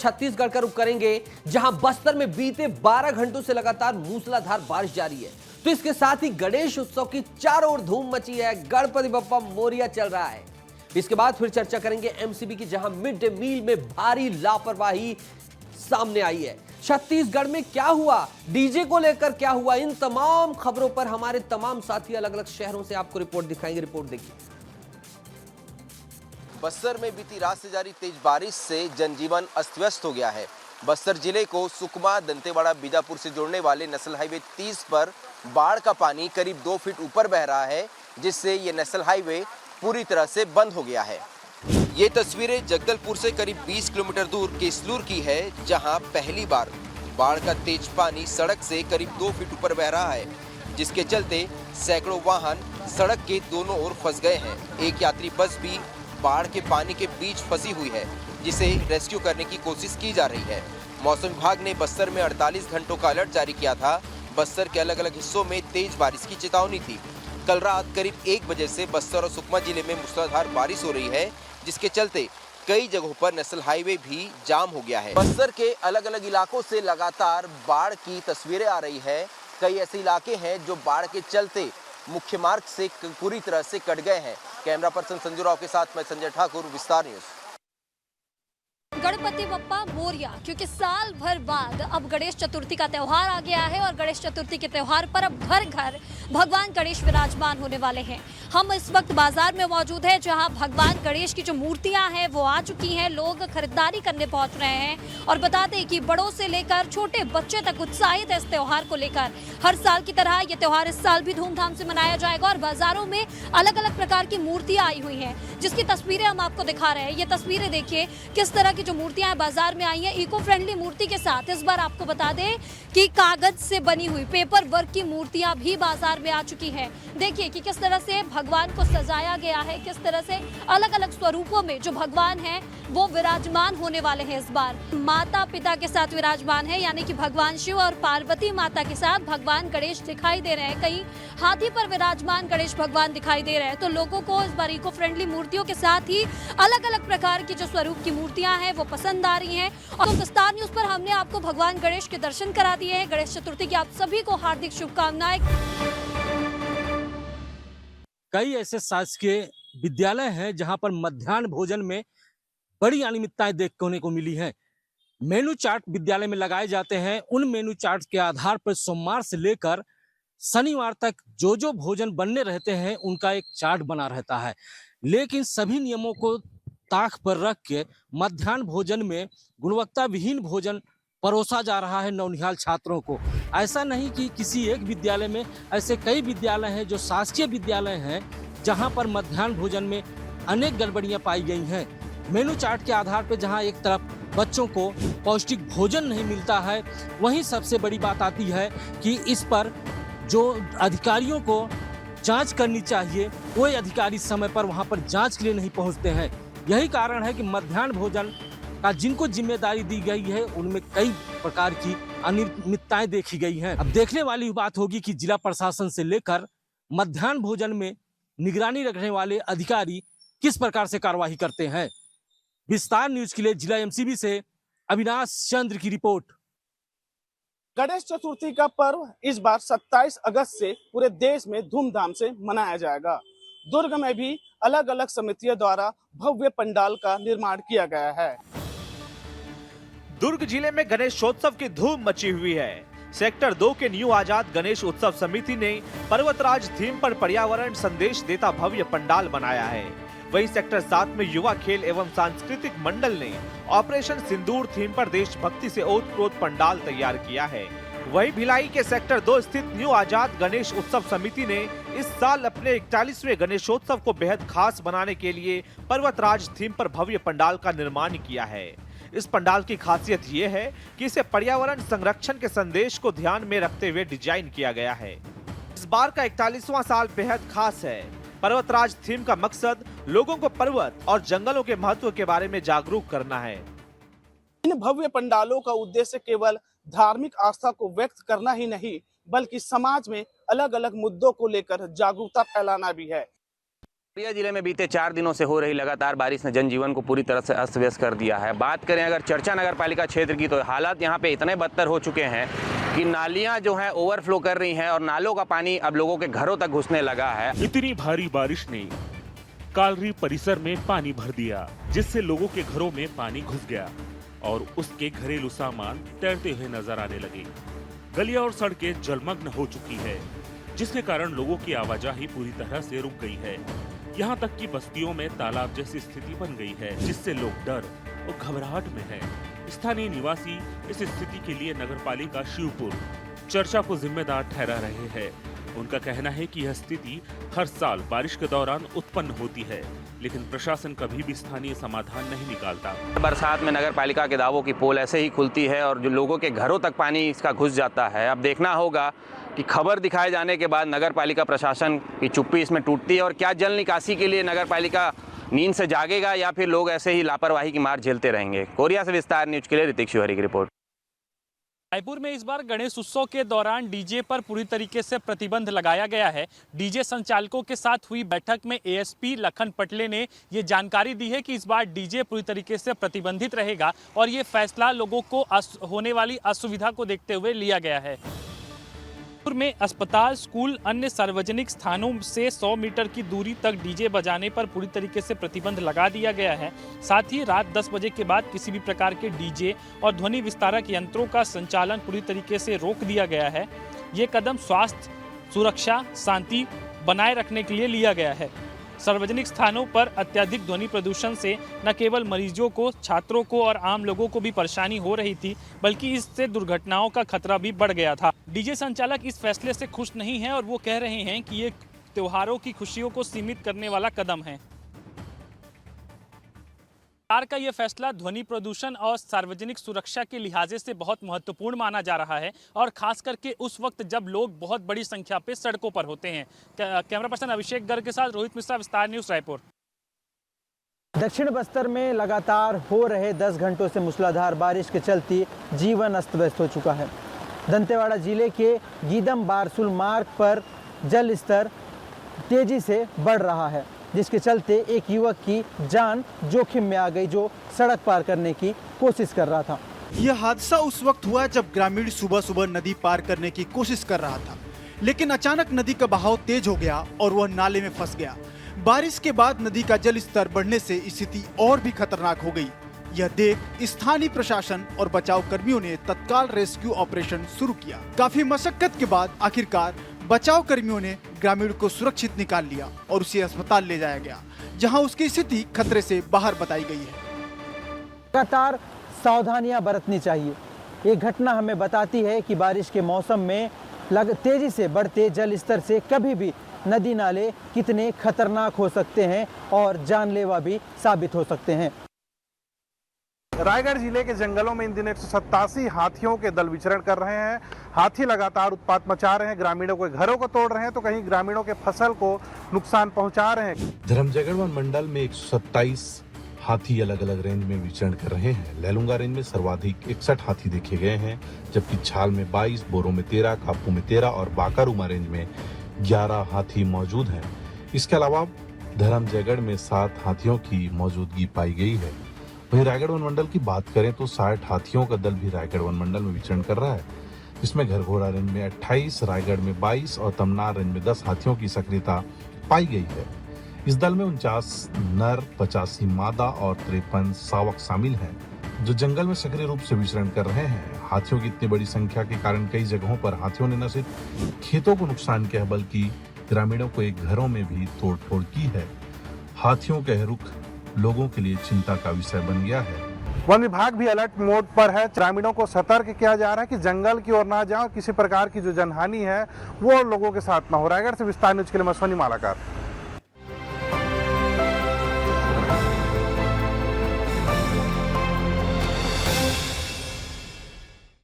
छत्तीसगढ़ का रुख करेंगे, जहां बस्तर में बीते 12 घंटों से लगातार मूसलाधार बारिश जारी है। तो इसके साथ ही गणेश उत्सव की चारों ओर धूम मची है, गणपति बप्पा मोरिया चल रहा है। इसके बाद फिर चर्चा करेंगे एमसीबी की, जहां मिड डे मील में भारी लापरवाही सामने आई है। छत्तीसगढ़ में क्या हुआ, डीजे को लेकर क्या हुआ, इन तमाम खबरों पर हमारे तमाम साथी अलग अलग शहरों से आपको रिपोर्ट दिखाएंगे। रिपोर्ट देखिए। बस्तर में बीती रात से जारी तेज बारिश से जनजीवन अस्त व्यस्त हो गया है। बस्तर जिले को सुकमा, दंतेवाड़ा, बीजापुर से जोड़ने वाले नेशनल हाईवे 30 पर बाढ़ का पानी करीब 2 फीट ऊपर बह रहा है, जिससे ये नेशनल हाईवे पूरी तरह से बंद हो गया है। ये तस्वीरें जगदलपुर से करीब 20 किलोमीटर दूर केसलूर की है, जहां पहली बार बाढ़ का तेज पानी सड़क से करीब 2 फीट ऊपर बह रहा है, जिसके चलते सैकड़ों वाहन सड़क के दोनों ओर फंस गए हैं। एक यात्री बस भी बाढ़ के पानी के बीच फंसी हुई है, जिसे रेस्क्यू करने की कोशिश की जा रही है। मौसम विभाग ने बस्तर में 48 घंटों का अलर्ट जारी किया था। बस्तर के अलग अलग हिस्सों में तेज बारिश की चेतावनी थी। कल रात करीब 1 बजे से बस्तर और सुकमा जिले में मूसलाधार बारिश हो रही है, जिसके चलते कई जगहों पर नेशनल हाईवे भी जाम हो गया है। बस्तर के अलग अलग इलाकों से लगातार बाढ़ की तस्वीरें आ रही है। कई ऐसे इलाके हैं जो बाढ़ के चलते मुख्य मार्ग से पूरी तरह से कट गए हैं। कैमरा पर्सन संजू राव के साथ मैं संजय ठाकुर, विस्तार न्यूज। गणपति बप्पा मोरिया, क्योंकि साल भर बाद अब गणेश चतुर्थी का त्योहार आ गया है और गणेश चतुर्थी के त्योहार पर अब घर घर भगवान गणेश विराजमान होने वाले हैं। हम इस वक्त बाजार में मौजूद हैं, जहां भगवान गणेश की जो मूर्तियां हैं वो आ चुकी हैं। लोग खरीदारी करने पहुंच रहे हैं और बता दें कि बड़ों से लेकर छोटे बच्चे तक उत्साहित है इस त्योहार को लेकर। हर साल की तरह ये त्योहार इस साल भी धूमधाम से मनाया जाएगा और बाजारों में अलग अलग प्रकार की मूर्तियां आई हुई हैं, जिसकी तस्वीरें हम आपको दिखा रहे हैं। ये तस्वीरें देखिए किस तरह की जो मूर्तियां बाजार में आई हैं, इको फ्रेंडली मूर्ति के साथ। इस बार आपको बता दें कि कागज से बनी हुई पेपर वर्क की मूर्तियां भी बाजार में आ चुकी हैं। देखिए कि किस तरह से भगवान को सजाया गया है, किस तरह से अलग अलग स्वरूपों में जो भगवान हैं वो विराजमान होने वाले हैं। इस बार माता पिता के साथ विराजमान है, यानी कि भगवान शिव और पार्वती माता के साथ भगवान गणेश दिखाई दे रहे हैं। कहीं हाथी पर विराजमान गणेश भगवान दिखाई दे रहे हैं। तो लोगों को इस बार इको फ्रेंडली मूर्तियों के साथ ही अलग अलग प्रकार की जो स्वरूप की मूर्तियां हैं वो पसंद आ रही हैं। और विस्तार न्यूज पर हमने आपको भगवान गणेश के दर्शन करा दिए हैं। गणेश चतुर्थी की आप सभी को हार्दिक शुभकामनाएं। कई ऐसे शासकीय विद्यालय हैं जहां पर मध्याह्न भोजन में बड़ी अनियमितताएं देखने को मिली हैं। मेनू चार्ट विद्यालय में लगाए जाते हैं। उन मेनू चार्ट के आधार पर सोमवार से लेकर शनिवार तक जो जो भोजन बनने रहते हैं उनका एक चार्ट बना रहता है, लेकिन सभी नियमों को ताक पर रख के मध्याह्न भोजन में गुणवत्ता विहीन भोजन परोसा जा रहा है नौनिहाल छात्रों को। ऐसा नहीं कि किसी एक विद्यालय में, ऐसे कई विद्यालय हैं जो शासकीय विद्यालय हैं जहां पर मध्याह्न भोजन में अनेक गड़बड़ियां पाई गई हैं। मेनू चार्ट के आधार पर जहां एक तरफ बच्चों को पौष्टिक भोजन नहीं मिलता है, वहीं सबसे बड़ी बात आती है कि इस पर जो अधिकारियों को जांच करनी चाहिए, कोई अधिकारी समय पर वहां पर जांच के लिए नहीं पहुंचते हैं। यही कारण है कि मध्याह्न भोजन का जिनको जिम्मेदारी दी गई है उनमें कई प्रकार की अनियमितताएं देखी गई हैं। अब देखने वाली बात होगी कि जिला प्रशासन से लेकर मध्याह्न भोजन में निगरानी रखने वाले अधिकारी किस प्रकार से कार्रवाई करते हैं। विस्तार न्यूज के लिए जिला एमसीबी से अविनाश चंद्र की रिपोर्ट। गणेश चतुर्थी का पर्व इस बार 27 अगस्त से पूरे देश में धूमधाम से मनाया जाएगा। दुर्ग में भी अलग अलग समितियों द्वारा भव्य पंडाल का निर्माण किया गया है। दुर्ग जिले में गणेशोत्सव की धूम मची हुई है। सेक्टर 2 के न्यू आजाद गणेश उत्सव समिति ने पर्वतराज थीम पर पर्यावरण संदेश देता भव्य पंडाल बनाया है। वहीं सेक्टर 7 में युवा खेल एवं सांस्कृतिक मंडल ने ऑपरेशन सिंदूर थीम पर देशभक्ति से ओतप्रोत पंडाल तैयार किया है। वहीं भिलाई के सेक्टर 2 स्थित न्यू आजाद गणेश उत्सव समिति ने इस साल अपने 41वें गणेशोत्सव को बेहद खास बनाने के लिए पर्वतराज थीम पर भव्य पंडाल का निर्माण किया है। इस पंडाल की खासियत ये है कि इसे पर्यावरण संरक्षण के संदेश को ध्यान में रखते हुए डिजाइन किया गया है। इस बार का 41वां साल बेहद खास है। पर्वतराज थीम का मकसद लोगों को पर्वत और जंगलों के महत्व के बारे में जागरूक करना है। इन भव्य पंडालों का उद्देश्य केवल धार्मिक आस्था को व्यक्त करना ही नहीं, बल्कि समाज में अलग अलग मुद्दों को लेकर जागरूकता फैलाना भी है। खगड़िया जिले में बीते 4 दिनों से हो रही लगातार बारिश ने जनजीवन को पूरी तरह से अस्त व्यस्त कर दिया है। बात करें अगर चर्चा नगर पालिका क्षेत्र की तो हालात यहाँ पे इतने बदतर हो चुके हैं कि नालियाँ जो हैं ओवरफ्लो कर रही हैं और नालों का पानी अब लोगों के घरों तक घुसने लगा है। इतनी भारी बारिश ने कालरी परिसर में पानी भर दिया, जिससे लोगों के घरों में पानी घुस गया और उसके घरेलू सामान तैरते हुए नजर आने लगे। गलियां और सड़कें जलमग्न हो चुकी है, जिसके कारण लोगों की आवाजाही पूरी तरह से रुक गई है। यहाँ तक कि बस्तियों में तालाब जैसी स्थिति बन गई है, जिससे लोग डर और घबराहट में हैं। स्थानीय निवासी इस स्थिति के लिए नगरपालिका शिवपुर चर्चा को जिम्मेदार ठहरा रहे हैं। उनका कहना है कि यह स्थिति हर साल बारिश के दौरान उत्पन्न होती है, लेकिन प्रशासन कभी भी स्थानीय समाधान नहीं निकालता। बरसात में नगर पालिका के दावों की पोल ऐसे ही खुलती है और जो लोगों के घरों तक पानी इसका घुस जाता है। अब देखना होगा कि खबर दिखाए जाने के बाद नगर पालिका प्रशासन की चुप्पी इसमें टूटती है और क्या जल निकासी के लिए नगर पालिका नींद से जागेगा या फिर लोग ऐसे ही लापरवाही की मार झेलते रहेंगे। कोरिया से विस्तार न्यूज के लिए ऋतिक शिवहरी की रिपोर्ट। रायपुर में इस बार गणेश उत्सव के दौरान डीजे पर पूरी तरीके से प्रतिबंध लगाया गया है। डीजे संचालकों के साथ हुई बैठक में एएसपी लखन पटले ने ये जानकारी दी है कि इस बार डीजे पूरी तरीके से प्रतिबंधित रहेगा और ये फैसला लोगों को होने वाली असुविधा को देखते हुए लिया गया है। रायपुर में अस्पताल, स्कूल, अन्य सार्वजनिक स्थानों से 100 मीटर की दूरी तक डीजे बजाने पर पूरी तरीके से प्रतिबंध लगा दिया गया है। साथ ही रात 10 बजे के बाद किसी भी प्रकार के डीजे और ध्वनि विस्तारक यंत्रों का संचालन पूरी तरीके से रोक दिया गया है। ये कदम स्वास्थ्य, सुरक्षा, शांति बनाए रखने के लिए लिया गया है। सार्वजनिक स्थानों पर अत्यधिक ध्वनि प्रदूषण से न केवल मरीजों को, छात्रों को और आम लोगों को भी परेशानी हो रही थी, बल्कि इससे दुर्घटनाओं का खतरा भी बढ़ गया था। डीजे संचालक इस फैसले से खुश नहीं हैं और वो कह रहे हैं कि ये त्योहारों की खुशियों को सीमित करने वाला कदम है। सरकार का यह फैसला ध्वनि प्रदूषण और सार्वजनिक सुरक्षा के लिहाजे से बहुत महत्वपूर्ण माना जा रहा है और खास करके उस वक्त जब लोग बहुत बड़ी संख्या पे सड़कों पर होते हैं। कैमरा पर्सन अभिषेक गर्ग के साथ रोहित मिश्रा, विस्तार न्यूज, रायपुर। दक्षिण बस्तर में लगातार हो रहे 10 घंटों से मूसलाधार बारिश के चलते जीवन अस्त व्यस्त हो चुका है। दंतेवाड़ा जिले के गीदम बारसूल मार्ग पर जल स्तर तेजी से बढ़ रहा है, जिसके चलते एक युवक की जान जोखिम में आ गई जो सड़क पार करने की कोशिश कर रहा था। यह हादसा उस वक्त हुआ जब ग्रामीण सुबह सुबह नदी पार करने की कोशिश कर रहा था, लेकिन अचानक नदी का बहाव तेज हो गया और वह नाले में फंस गया। बारिश के बाद नदी का जल स्तर बढ़ने से स्थिति और भी खतरनाक हो गई। यह देख स्थानीय प्रशासन और बचाव कर्मियों ने तत्काल रेस्क्यू ऑपरेशन शुरू किया। काफी मशक्कत के बाद आखिरकार बचाव कर्मियों ने ग्रामीण को सुरक्षित निकाल लिया और उसे अस्पताल ले जाया गया, जहां उसकी स्थिति खतरे से बाहर बताई गई है। लगातार सावधानियां बरतनी चाहिए। ये घटना हमें बताती है कि बारिश के मौसम में तेजी से बढ़ते जल स्तर से कभी भी नदी नाले कितने खतरनाक हो सकते हैं और जानलेवा भी साबित हो सकते हैं। रायगढ़ जिले के जंगलों में इन दिनों 187 हाथियों के दल विचरण कर रहे हैं। हाथी लगातार उत्पात मचा रहे हैं, ग्रामीणों के घरों को तोड़ रहे हैं तो कहीं ग्रामीणों के फसल को नुकसान पहुंचा रहे हैं। धर्मजयगढ़ वन मंडल में 127 हाथी अलग अलग रेंज में विचरण कर रहे हैं। लैलूंगा रेंज में सर्वाधिक 61 हाथी देखे गए हैं, जबकि छाल में 22, बोरो में 13, कापू में 13 और बाकारूमा रेंज में 11 हाथी मौजूद हैं। इसके अलावा धर्मजयगढ़ में 7 हाथियों की मौजूदगी पाई गई है। वहीं रायगढ़ वन मंडल की बात करें तो 60 हाथियों का दल भी रायगढ़ वन मंडल में विचरण कर रहा है, जिसमें घरघोड़ा रेंज में 28, रायगढ़ में 22 और तमनार रेंज में 10 हाथियों की सक्रियता पाई गई है। इस दल में 49 नर, 85 मादा और 53 शावक शामिल हैं, जो जंगल में सक्रिय रूप से विचरण कर रहे हैं। हाथियों की इतनी बड़ी संख्या के कारण कई जगहों पर हाथियों ने न सिर्फ खेतों को नुकसान किया बल्कि ग्रामीणों को एक घरों में भी तोड़फोड़ की है। हाथियों का रुख लोगों के लिए चिंता का विषय बन गया है। वन विभाग भी अलर्ट मोड पर है। ग्रामीणों को सतर्क किया जा रहा है कि जंगल की ओर ना जाओ, किसी प्रकार की जो जनहानि है वो लोगों के साथ ना हो। रायगढ़ से विस्तार न्यूज के लिए मैं सोनी मालाकार।